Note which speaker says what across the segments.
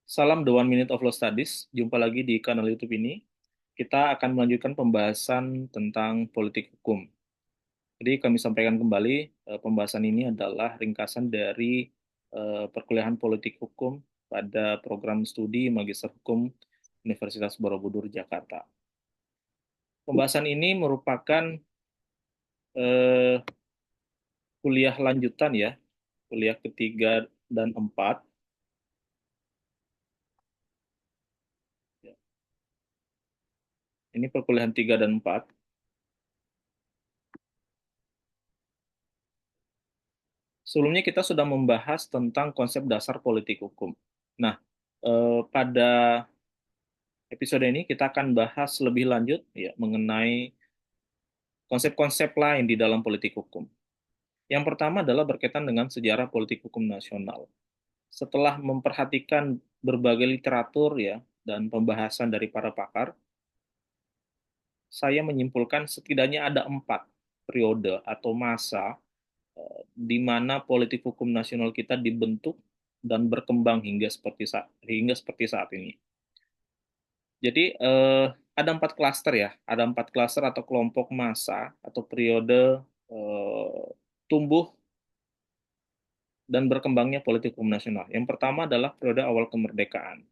Speaker 1: Salam The One Minute of Law Studies. Jumpa lagi di kanal YouTube ini. Kita akan melanjutkan pembahasan tentang politik hukum. Jadi kami sampaikan kembali, pembahasan ini adalah ringkasan dari perkuliahan politik hukum pada program studi Magister Hukum Universitas Borobudur, Jakarta. Pembahasan ini merupakan eh, kuliah lanjutan ya, kuliah ketiga dan empat. Ini perkuliahan 3 dan 4. Sebelumnya kita sudah membahas tentang konsep dasar politik hukum. Nah, pada episode ini kita akan bahas lebih lanjut ya mengenai konsep-konsep lain di dalam politik hukum. Yang pertama adalah berkaitan dengan sejarah politik hukum nasional. Setelah memperhatikan berbagai literatur ya dan pembahasan dari para pakar, saya menyimpulkan setidaknya ada 4 periode atau masa di mana politik hukum nasional kita dibentuk dan berkembang hingga seperti saat ini. Jadi ada 4 klaster ya, ada 4 klaster atau kelompok masa atau periode tumbuh dan berkembangnya politik hukum nasional. Yang pertama adalah periode awal kemerdekaan.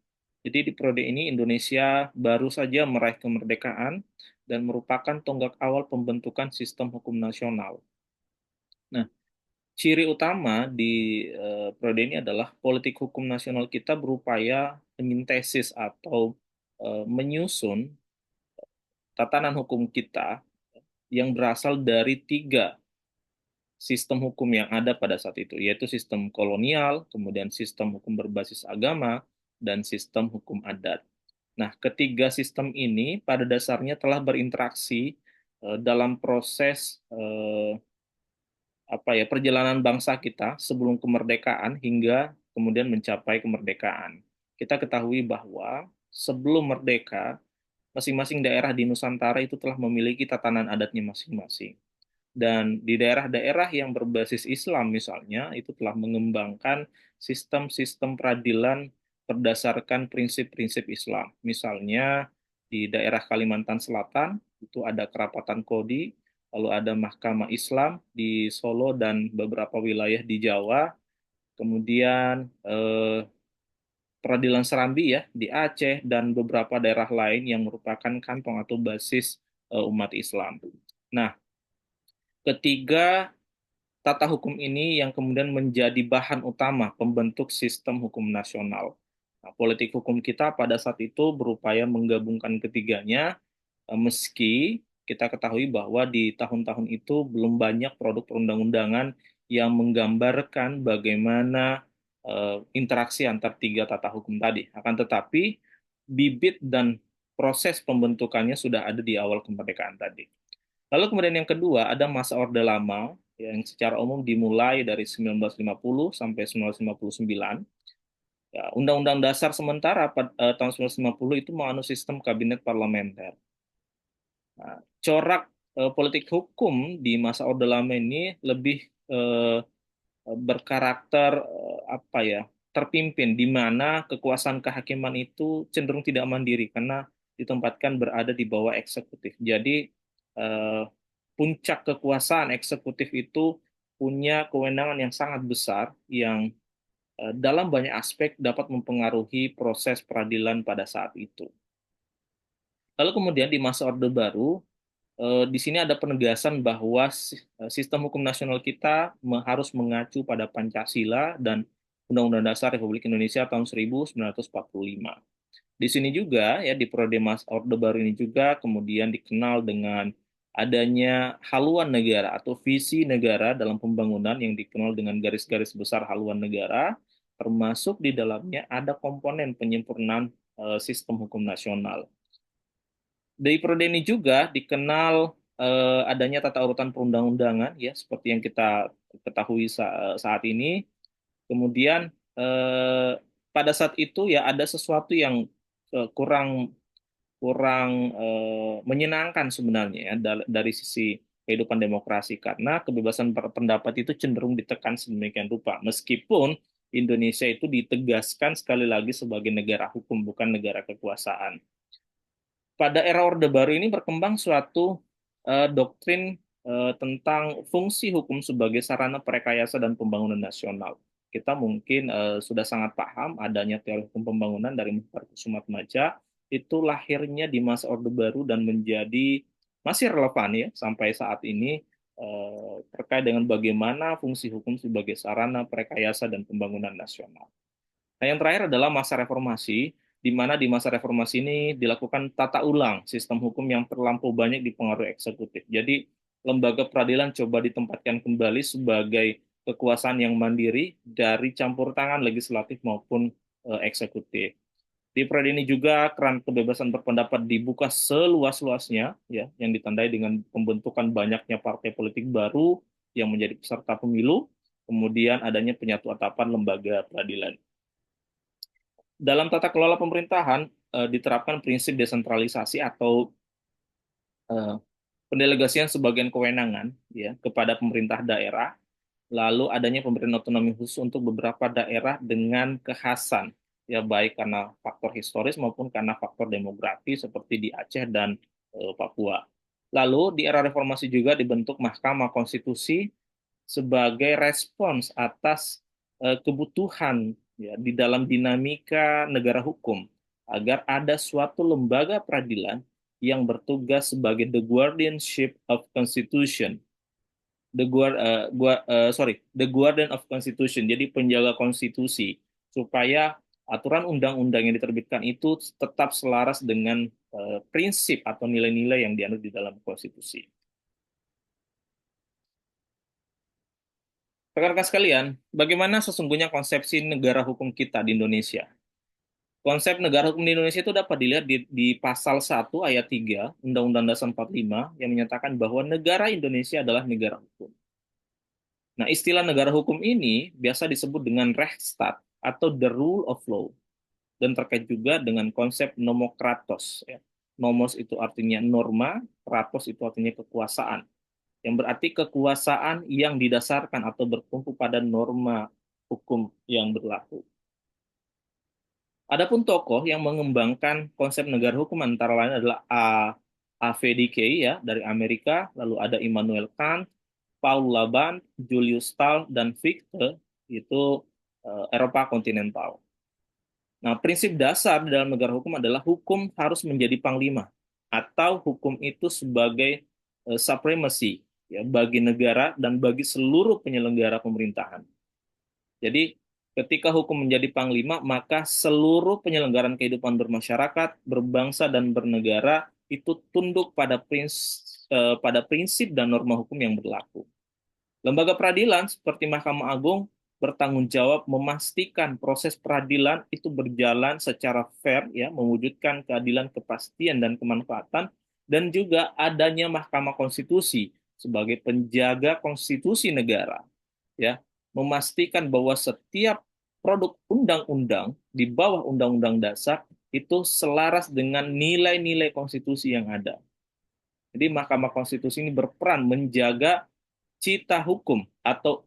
Speaker 1: Jadi di periode ini Indonesia baru saja meraih kemerdekaan dan merupakan tonggak awal pembentukan sistem hukum nasional. Nah, ciri utama di periode ini adalah politik hukum nasional kita berupaya menyintesis atau menyusun tatanan hukum kita yang berasal dari 3 sistem hukum yang ada pada saat itu, yaitu sistem kolonial, kemudian sistem hukum berbasis agama, dan sistem hukum adat. Nah, ketiga sistem ini pada dasarnya telah berinteraksi dalam proses perjalanan bangsa kita sebelum kemerdekaan hingga kemudian mencapai kemerdekaan. Kita ketahui bahwa sebelum merdeka, masing-masing daerah di Nusantara itu telah memiliki tatanan adatnya masing-masing. Dan di daerah-daerah yang berbasis Islam misalnya, itu telah mengembangkan sistem-sistem peradilan berdasarkan prinsip-prinsip Islam. Misalnya di daerah Kalimantan Selatan, itu ada kerapatan Kodi, lalu ada Mahkamah Islam di Solo dan beberapa wilayah di Jawa, kemudian peradilan Serambi ya di Aceh dan beberapa daerah lain yang merupakan kantong atau basis umat Islam. Nah, ketiga tata hukum ini yang kemudian menjadi bahan utama pembentuk sistem hukum nasional. Nah, politik hukum kita pada saat itu berupaya menggabungkan ketiganya, meski kita ketahui bahwa di tahun-tahun itu belum banyak produk perundang-undangan yang menggambarkan bagaimana interaksi antar 3 tata hukum tadi. Akan tetapi, bibit dan proses pembentukannya sudah ada di awal kemerdekaan tadi. Lalu kemudian yang kedua ada masa Orde Lama yang secara umum dimulai dari 1950 sampai 1959. Ya, Undang-Undang Dasar sementara pada tahun 1950 itu menganut sistem kabinet parlementer. Nah, corak politik hukum di masa Orde Lama ini lebih eh, berkarakter terpimpin di mana kekuasaan kehakiman itu cenderung tidak mandiri karena ditempatkan berada di bawah eksekutif. Jadi eh, puncak kekuasaan eksekutif itu punya kewenangan yang sangat besar yang dalam banyak aspek dapat mempengaruhi proses peradilan pada saat itu. Lalu kemudian di masa Orde Baru, di sini ada penegasan bahwa sistem hukum nasional kita harus mengacu pada Pancasila dan Undang-Undang Dasar Republik Indonesia tahun 1945. Di sini juga ya di periode Mas Orde Baru ini juga kemudian dikenal dengan adanya haluan negara atau visi negara dalam pembangunan yang dikenal dengan garis-garis besar haluan negara, termasuk di dalamnya ada komponen penyempurnaan sistem hukum nasional. Dari periode ini juga dikenal adanya tata urutan perundang-undangan ya seperti yang kita ketahui saat ini. Kemudian eh, pada saat itu ya ada sesuatu yang kurang kurang menyenangkan sebenarnya ya dari sisi kehidupan demokrasi karena kebebasan berpendapat itu cenderung ditekan sedemikian rupa. Meskipun Indonesia itu ditegaskan sekali lagi sebagai negara hukum, bukan negara kekuasaan. Pada era Orde Baru ini berkembang suatu doktrin tentang fungsi hukum sebagai sarana perekayasa dan pembangunan nasional. Kita mungkin sudah sangat paham adanya teori hukum pembangunan dari Muhtar Kusumatmaja, itu lahirnya di masa Orde Baru dan menjadi masih relevan ya sampai saat ini terkait dengan bagaimana fungsi hukum sebagai sarana perekayasa dan pembangunan nasional. Nah, yang terakhir adalah masa reformasi, di mana di masa reformasi ini dilakukan tata ulang sistem hukum yang terlampau banyak dipengaruhi eksekutif. Jadi, lembaga peradilan coba ditempatkan kembali sebagai kekuasaan yang mandiri dari campur tangan legislatif maupun eksekutif. Di periode ini juga keran kebebasan berpendapat dibuka seluas-luasnya, ya, yang ditandai dengan pembentukan banyaknya partai politik baru yang menjadi peserta pemilu, kemudian adanya penyatu atapan lembaga peradilan. Dalam tata kelola pemerintahan diterapkan prinsip desentralisasi atau eh, pendelegasian sebagian kewenangan ya kepada pemerintah daerah, lalu adanya pemberian otonomi khusus untuk beberapa daerah dengan kekhasan ya baik karena faktor historis maupun karena faktor demografi seperti di Aceh dan Papua. Lalu di era reformasi juga dibentuk Mahkamah Konstitusi sebagai respons atas kebutuhan ya, di dalam dinamika negara hukum agar ada suatu lembaga peradilan yang bertugas sebagai the guardianship of constitution, the guardian of constitution, jadi penjaga konstitusi supaya aturan undang-undang yang diterbitkan itu tetap selaras dengan prinsip atau nilai-nilai yang dianut di dalam konstitusi. Rekan-rekan sekalian, bagaimana sesungguhnya konsepsi negara hukum kita di Indonesia? Konsep negara hukum di Indonesia itu dapat dilihat di pasal 1 ayat 3 Undang-Undang Dasar 45 yang menyatakan bahwa negara Indonesia adalah negara hukum. Nah, istilah negara hukum ini biasa disebut dengan Rechtsstaat atau the rule of law dan terkait juga dengan konsep nomokratos. Ya. Nomos itu artinya norma, kratos itu artinya kekuasaan yang berarti kekuasaan yang didasarkan atau bertumpu pada norma hukum yang berlaku. Adapun tokoh yang mengembangkan konsep negara hukum antara lain adalah AVDK ya dari Amerika, lalu ada Immanuel Kant, Paul Laban, Julius Stahl, dan Fichte itu Eropa kontinental. Nah, prinsip dasar di dalam negara hukum adalah hukum harus menjadi panglima atau hukum itu sebagai supremacy ya bagi negara dan bagi seluruh penyelenggara pemerintahan. Jadi ketika hukum menjadi panglima, maka seluruh penyelenggaraan kehidupan bermasyarakat, berbangsa dan bernegara itu tunduk pada prinsip dan norma hukum yang berlaku. Lembaga peradilan seperti Mahkamah Agung bertanggung jawab memastikan proses peradilan itu berjalan secara fair ya, mewujudkan keadilan, kepastian dan kemanfaatan dan juga adanya Mahkamah Konstitusi sebagai penjaga konstitusi negara ya, memastikan bahwa setiap produk undang-undang di bawah Undang-Undang Dasar itu selaras dengan nilai-nilai konstitusi yang ada. Jadi Mahkamah Konstitusi ini berperan menjaga cita hukum atau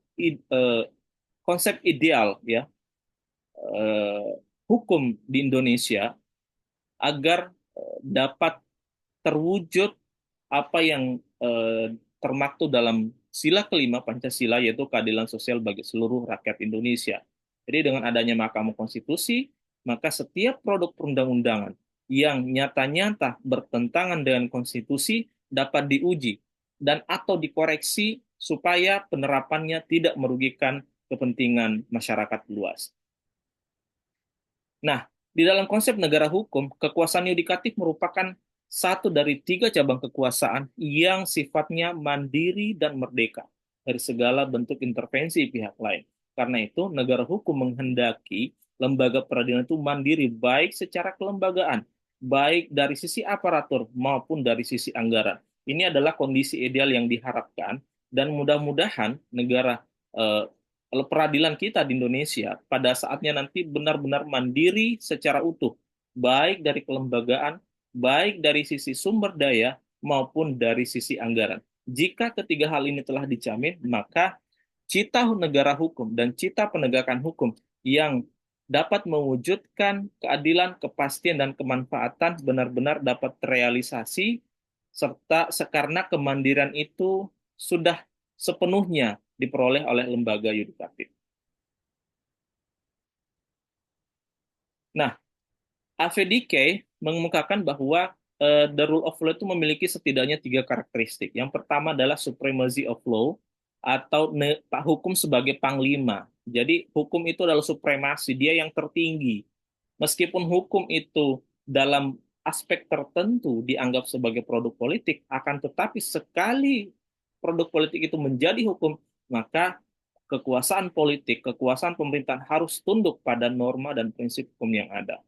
Speaker 1: konsep ideal ya eh, hukum di Indonesia agar dapat terwujud apa yang termaktub dalam sila kelima Pancasila yaitu keadilan sosial bagi seluruh rakyat Indonesia. Jadi dengan adanya Mahkamah Konstitusi, maka setiap produk perundang-undangan yang nyata-nyata bertentangan dengan konstitusi dapat diuji dan atau dikoreksi supaya penerapannya tidak merugikan kepentingan masyarakat luas. Nah, di dalam konsep negara hukum, kekuasaan yudikatif merupakan satu dari tiga cabang kekuasaan yang sifatnya mandiri dan merdeka dari segala bentuk intervensi pihak lain. Karena itu, negara hukum menghendaki lembaga peradilan itu mandiri baik secara kelembagaan, baik dari sisi aparatur maupun dari sisi anggaran. Ini adalah kondisi ideal yang diharapkan dan mudah-mudahan negara peradilan kita di Indonesia pada saatnya nanti benar-benar mandiri secara utuh, baik dari kelembagaan, baik dari sisi sumber daya maupun dari sisi anggaran. Jika ketiga hal ini telah dijamin, maka cita negara hukum dan cita penegakan hukum yang dapat mewujudkan keadilan, kepastian, dan kemanfaatan benar-benar dapat terrealisasi, serta karena kemandirian itu sudah sepenuhnya diperoleh oleh lembaga yudikatif. Nah, AVDK mengemukakan bahwa the rule of law itu memiliki setidaknya 3 karakteristik. Yang pertama adalah supremacy of law atau hukum sebagai panglima. Jadi hukum itu adalah supremasi, dia yang tertinggi. Meskipun hukum itu dalam aspek tertentu dianggap sebagai produk politik, akan tetapi sekali produk politik itu menjadi hukum, maka kekuasaan politik, kekuasaan pemerintahan harus tunduk pada norma dan prinsip hukum yang ada.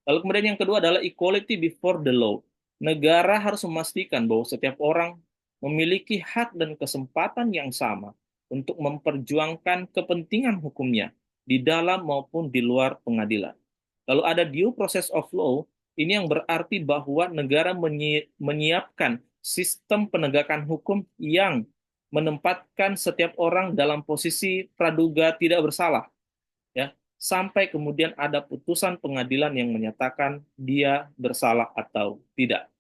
Speaker 1: Lalu kemudian yang kedua adalah equality before the law. Negara harus memastikan bahwa setiap orang memiliki hak dan kesempatan yang sama untuk memperjuangkan kepentingan hukumnya di dalam maupun di luar pengadilan. Lalu ada due process of law, ini yang berarti bahwa negara menyiapkan sistem penegakan hukum yang menempatkan setiap orang dalam posisi praduga tidak bersalah, ya, sampai kemudian ada putusan pengadilan yang menyatakan dia bersalah atau tidak.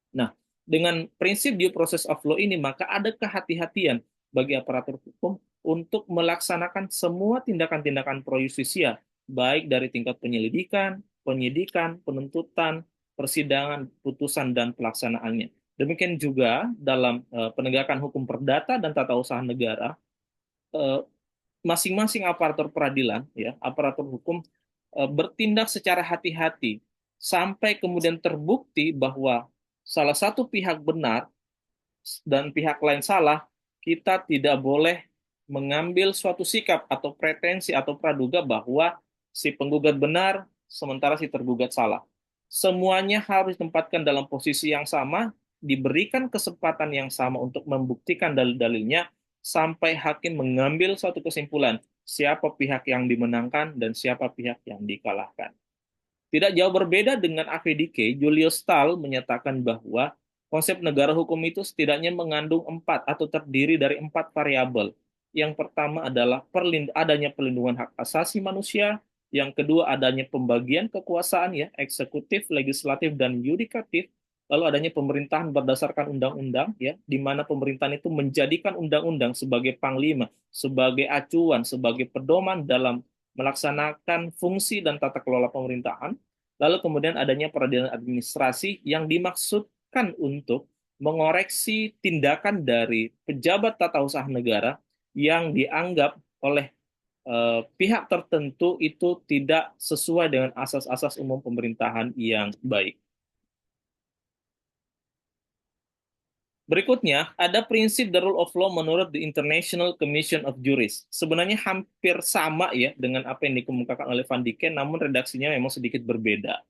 Speaker 1: Nah, dengan prinsip due process of law ini, maka ada kehati-hatian bagi aparatur hukum untuk melaksanakan semua tindakan-tindakan pro justisia, baik dari tingkat penyelidikan, penyidikan, penuntutan, persidangan, putusan, dan pelaksanaannya. Demikian juga dalam penegakan hukum perdata dan tata usaha negara, eh, masing-masing aparatur peradilan, ya, aparatur hukum bertindak secara hati-hati sampai kemudian terbukti bahwa salah satu pihak benar dan pihak lain salah, kita tidak boleh mengambil suatu sikap atau pretensi atau praduga bahwa si penggugat benar sementara si tergugat salah. Semuanya harus ditempatkan dalam posisi yang sama, diberikan kesempatan yang sama untuk membuktikan dalil-dalilnya sampai hakim mengambil suatu kesimpulan siapa pihak yang dimenangkan dan siapa pihak yang dikalahkan. Tidak jauh berbeda dengan AVDK, Julius Stahl menyatakan bahwa konsep negara hukum itu setidaknya mengandung 4 atau terdiri dari 4 variabel. Yang pertama adalah adanya perlindungan hak asasi manusia, yang kedua adanya pembagian kekuasaan, ya, eksekutif, legislatif, dan yudikatif, lalu adanya pemerintahan berdasarkan undang-undang, ya, di mana pemerintahan itu menjadikan undang-undang sebagai panglima, sebagai acuan, sebagai pedoman dalam melaksanakan fungsi dan tata kelola pemerintahan. Lalu kemudian adanya peradilan administrasi yang dimaksudkan untuk mengoreksi tindakan dari pejabat tata usaha negara yang dianggap oleh pihak tertentu itu tidak sesuai dengan asas-asas umum pemerintahan yang baik. Berikutnya, ada prinsip the rule of law menurut the International Commission of Jurists. Sebenarnya hampir sama, ya, dengan apa yang dikemukakan oleh Van Dijk, namun redaksinya memang sedikit berbeda.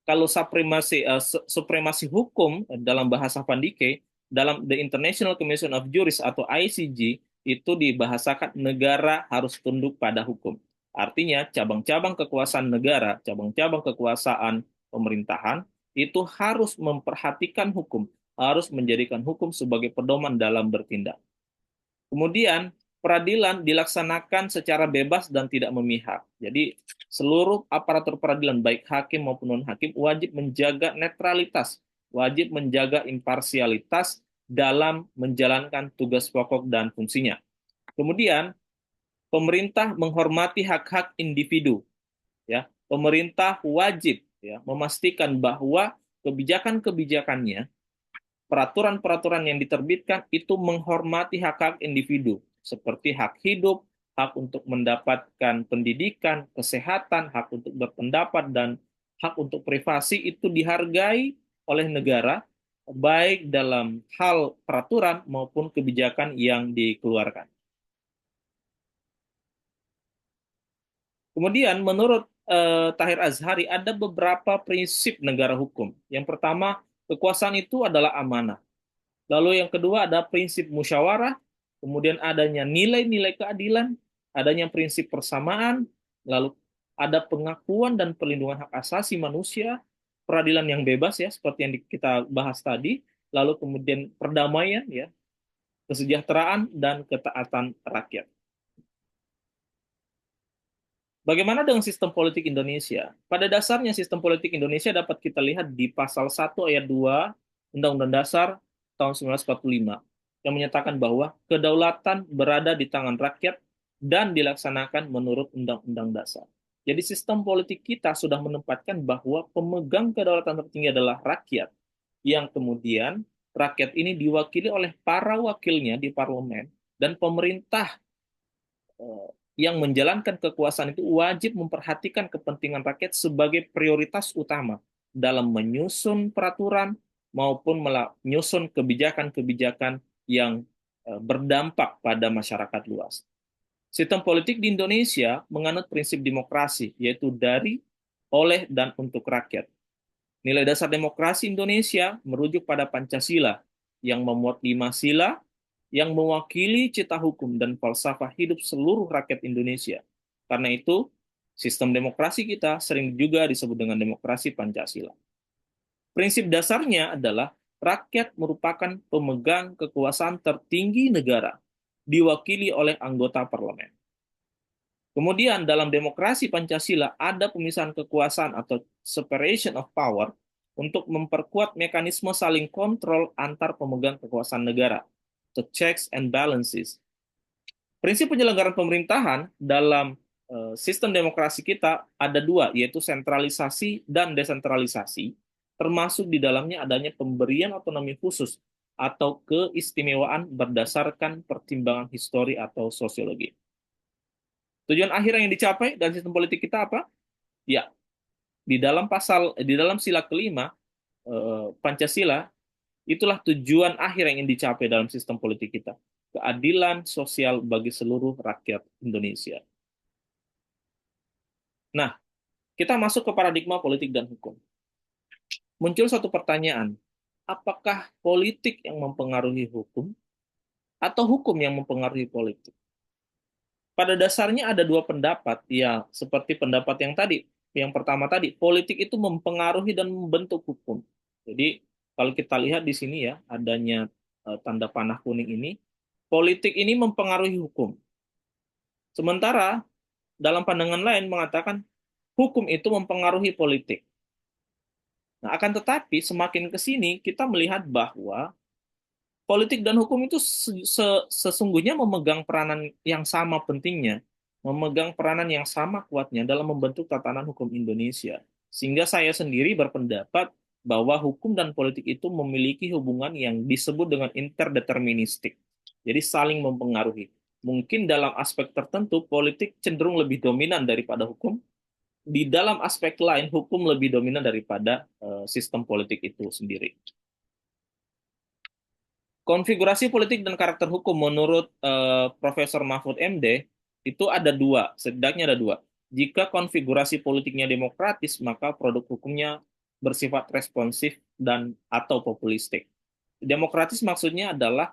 Speaker 1: Kalau supremasi hukum dalam bahasa Van Dijk, dalam the International Commission of Jurists atau ICJ, itu dibahasakan negara harus tunduk pada hukum. Artinya, cabang-cabang kekuasaan negara, cabang-cabang kekuasaan pemerintahan, itu harus memperhatikan hukum, harus menjadikan hukum sebagai pedoman dalam bertindak. Kemudian, peradilan dilaksanakan secara bebas dan tidak memihak. Jadi, seluruh aparatur peradilan, baik hakim maupun non-hakim, wajib menjaga netralitas, wajib menjaga imparsialitas dalam menjalankan tugas pokok dan fungsinya. Kemudian, pemerintah menghormati hak-hak individu. Ya, pemerintah wajib, ya, memastikan bahwa kebijakan-kebijakannya, peraturan-peraturan yang diterbitkan itu menghormati hak-hak individu, seperti hak hidup, hak untuk mendapatkan pendidikan, kesehatan, hak untuk berpendapat, dan hak untuk privasi itu dihargai oleh negara, baik dalam hal peraturan maupun kebijakan yang dikeluarkan. Kemudian menurut Tahir Azhari ada beberapa prinsip negara hukum. Yang pertama, kekuasaan itu adalah amanah. Lalu yang kedua ada prinsip musyawarah, kemudian adanya nilai-nilai keadilan, adanya prinsip persamaan, lalu ada pengakuan dan perlindungan hak asasi manusia, peradilan yang bebas, ya, seperti yang kita bahas tadi, lalu kemudian perdamaian, ya, kesejahteraan dan ketaatan rakyat. Bagaimana dengan sistem politik Indonesia? Pada dasarnya sistem politik Indonesia dapat kita lihat di pasal 1 ayat 2 Undang-Undang Dasar tahun 1945 yang menyatakan bahwa kedaulatan berada di tangan rakyat dan dilaksanakan menurut Undang-Undang Dasar. Jadi sistem politik kita sudah menempatkan bahwa pemegang kedaulatan tertinggi adalah rakyat, yang kemudian rakyat ini diwakili oleh para wakilnya di parlemen, dan pemerintah eh, yang menjalankan kekuasaan itu wajib memperhatikan kepentingan rakyat sebagai prioritas utama dalam menyusun peraturan maupun menyusun kebijakan-kebijakan yang berdampak pada masyarakat luas. Sistem politik di Indonesia menganut prinsip demokrasi, yaitu dari, oleh, dan untuk rakyat. Nilai dasar demokrasi Indonesia merujuk pada Pancasila yang memuat 5 sila yang mewakili cita hukum dan falsafah hidup seluruh rakyat Indonesia. Karena itu, sistem demokrasi kita sering juga disebut dengan demokrasi Pancasila. Prinsip dasarnya adalah rakyat merupakan pemegang kekuasaan tertinggi negara, diwakili oleh anggota parlemen. Kemudian dalam demokrasi Pancasila ada pemisahan kekuasaan atau separation of power untuk memperkuat mekanisme saling kontrol antar pemegang kekuasaan negara, the checks and balances. Prinsip penyelenggaraan pemerintahan dalam sistem demokrasi kita ada dua, yaitu sentralisasi dan desentralisasi, termasuk di dalamnya adanya pemberian otonomi khusus atau keistimewaan berdasarkan pertimbangan histori atau sosiologi. Tujuan akhir yang dicapai dan sistem politik kita apa? Ya, di dalam sila kelima Pancasila, itulah tujuan akhir yang ingin dicapai dalam sistem politik kita. Keadilan sosial bagi seluruh rakyat Indonesia. Nah, kita masuk ke paradigma politik dan hukum. Muncul satu pertanyaan, apakah politik yang mempengaruhi hukum atau hukum yang mempengaruhi politik? Pada dasarnya ada dua pendapat, ya seperti pendapat yang tadi. Yang pertama tadi, politik itu mempengaruhi dan membentuk hukum. Jadi kalau kita lihat di sini ya, adanya tanda panah kuning ini, politik ini mempengaruhi hukum. Sementara dalam pandangan lain mengatakan hukum itu mempengaruhi politik. Nah, akan tetapi semakin ke sini kita melihat bahwa politik dan hukum itu sesungguhnya memegang peranan yang sama pentingnya, memegang peranan yang sama kuatnya dalam membentuk tatanan hukum Indonesia. Sehingga saya sendiri berpendapat bahwa hukum dan politik itu memiliki hubungan yang disebut dengan interdeterministik. Jadi saling mempengaruhi. Mungkin dalam aspek tertentu politik cenderung lebih dominan daripada hukum. Di dalam aspek lain hukum lebih dominan daripada sistem politik itu sendiri. Konfigurasi politik dan karakter hukum menurut Profesor Mahfud MD itu ada dua, setidaknya ada dua. Jika konfigurasi politiknya demokratis, maka produk hukumnya bersifat responsif dan atau populistik. Demokratis maksudnya adalah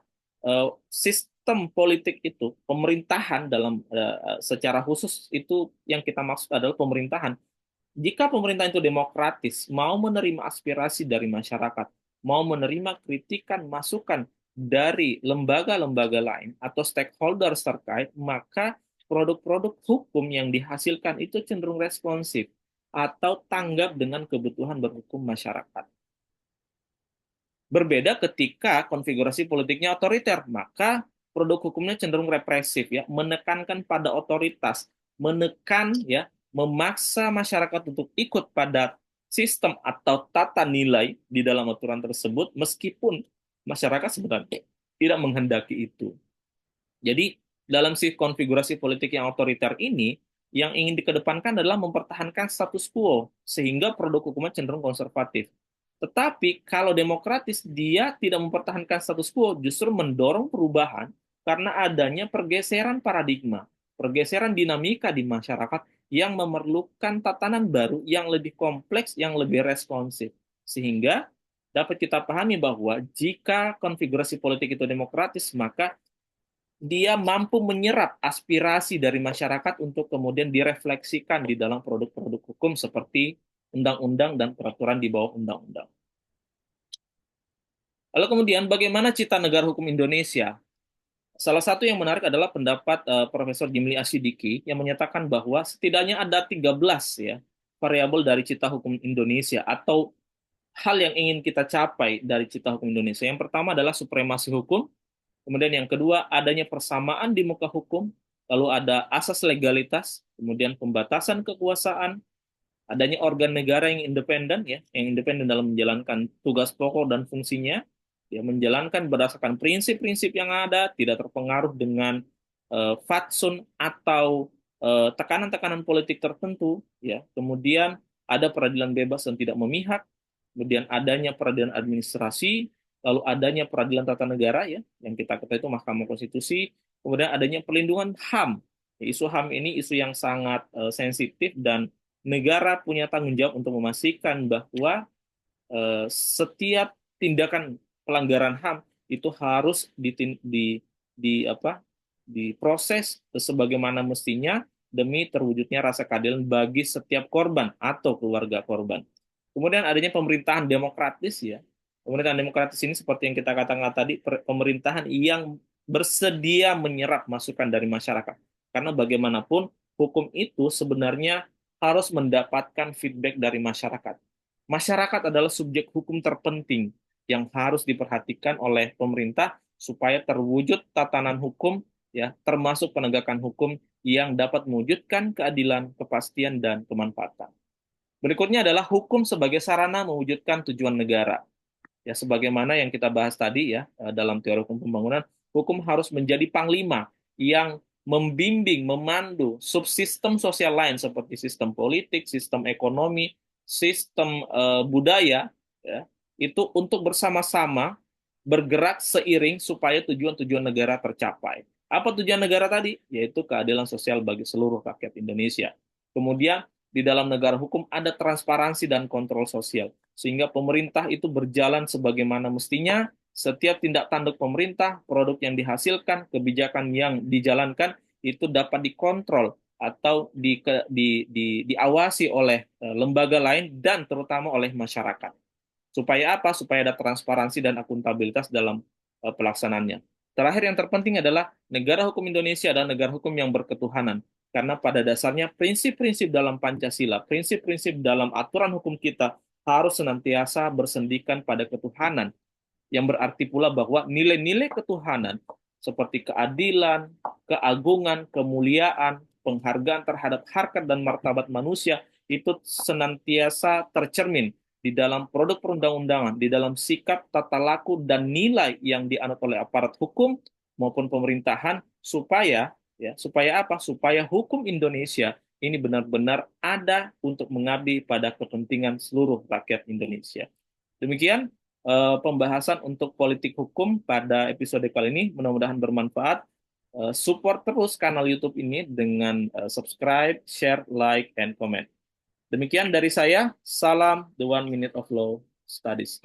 Speaker 1: sistem politik itu, pemerintahan dalam secara khusus itu yang kita maksud adalah pemerintahan. Jika pemerintah itu demokratis, mau menerima aspirasi dari masyarakat, mau menerima kritikan, masukan dari lembaga-lembaga lain atau stakeholders terkait, maka produk-produk hukum yang dihasilkan itu cenderung responsif atau tanggap dengan kebutuhan berhukum masyarakat. Berbeda ketika konfigurasi politiknya otoriter, maka produk hukumnya cenderung represif, ya, menekankan pada otoritas, menekan, ya, memaksa masyarakat untuk ikut pada sistem atau tata nilai di dalam aturan tersebut, meskipun masyarakat sebenarnya tidak menghendaki itu. Jadi dalam si konfigurasi politik yang otoriter ini, yang ingin dikedepankan adalah mempertahankan status quo, sehingga produk hukumnya cenderung konservatif. Tetapi kalau demokratis, dia tidak mempertahankan status quo, justru mendorong perubahan karena adanya pergeseran paradigma, pergeseran dinamika di masyarakat yang memerlukan tatanan baru yang lebih kompleks, yang lebih responsif. Sehingga dapat kita pahami bahwa jika konfigurasi politik itu demokratis, maka dia mampu menyerap aspirasi dari masyarakat untuk kemudian direfleksikan di dalam produk-produk hukum seperti undang-undang dan peraturan di bawah undang-undang. Lalu kemudian bagaimana cita negara hukum Indonesia? Salah satu yang menarik adalah pendapat Profesor Jimli Asyidiki yang menyatakan bahwa setidaknya ada 13 ya variabel dari cita hukum Indonesia atau hal yang ingin kita capai dari cita hukum Indonesia. Yang pertama adalah supremasi hukum, kemudian yang kedua adanya persamaan di muka hukum, lalu ada asas legalitas, kemudian pembatasan kekuasaan, adanya organ negara yang independen ya, yang independen dalam menjalankan tugas pokok dan fungsinya, ya menjalankan berdasarkan prinsip-prinsip yang ada, tidak terpengaruh dengan fatsun atau tekanan-tekanan politik tertentu, ya. Kemudian ada peradilan bebas dan tidak memihak, kemudian adanya peradilan administrasi, lalu adanya peradilan tata negara ya, yang kita ketahui itu Mahkamah Konstitusi, kemudian adanya perlindungan HAM. Isu HAM ini isu yang sangat sensitif dan negara punya tanggung jawab untuk memastikan bahwa setiap tindakan pelanggaran HAM itu harus diproses sebagaimana mestinya demi terwujudnya rasa keadilan bagi setiap korban atau keluarga korban. Kemudian adanya pemerintahan demokratis ya. Pemerintahan demokratis ini seperti yang kita katakan tadi, pemerintahan yang bersedia menyerap masukan dari masyarakat. Karena bagaimanapun hukum itu sebenarnya harus mendapatkan feedback dari masyarakat. Masyarakat adalah subjek hukum terpenting yang harus diperhatikan oleh pemerintah supaya terwujud tatanan hukum ya, termasuk penegakan hukum yang dapat mewujudkan keadilan, kepastian dan kemanfaatan. Berikutnya adalah hukum sebagai sarana mewujudkan tujuan negara. Ya, sebagaimana yang kita bahas tadi ya, dalam teori hukum pembangunan, hukum harus menjadi panglima yang membimbing, memandu subsistem sosial lain seperti sistem politik, sistem ekonomi, sistem budaya, ya, itu untuk bersama-sama bergerak seiring supaya tujuan-tujuan negara tercapai. Apa tujuan negara tadi? Yaitu keadilan sosial bagi seluruh rakyat Indonesia. Kemudian di dalam negara hukum ada transparansi dan kontrol sosial sehingga pemerintah itu berjalan sebagaimana mestinya, setiap tindak tanduk pemerintah, produk yang dihasilkan, kebijakan yang dijalankan itu dapat dikontrol atau diawasi oleh lembaga lain dan terutama oleh masyarakat. Supaya apa? Supaya ada transparansi dan akuntabilitas dalam pelaksanaannya. Terakhir yang terpenting adalah negara hukum Indonesia adalah negara hukum yang berketuhanan. Karena pada dasarnya prinsip-prinsip dalam Pancasila, prinsip-prinsip dalam aturan hukum kita harus senantiasa bersendikan pada ketuhanan, yang berarti pula bahwa nilai-nilai ketuhanan seperti keadilan, keagungan, kemuliaan, penghargaan terhadap harkat dan martabat manusia itu senantiasa tercermin di dalam produk perundang-undangan, di dalam sikap, tata laku, dan nilai yang dianut oleh aparat hukum maupun pemerintahan supaya apa? Supaya hukum Indonesia ini benar-benar ada untuk mengabdi pada kepentingan seluruh rakyat Indonesia. Demikian pembahasan untuk politik hukum pada episode kali ini. Mudah-mudahan bermanfaat. Support terus kanal YouTube ini dengan subscribe, share, like, and comment. Demikian dari saya. Salam The One Minute of Law Studies.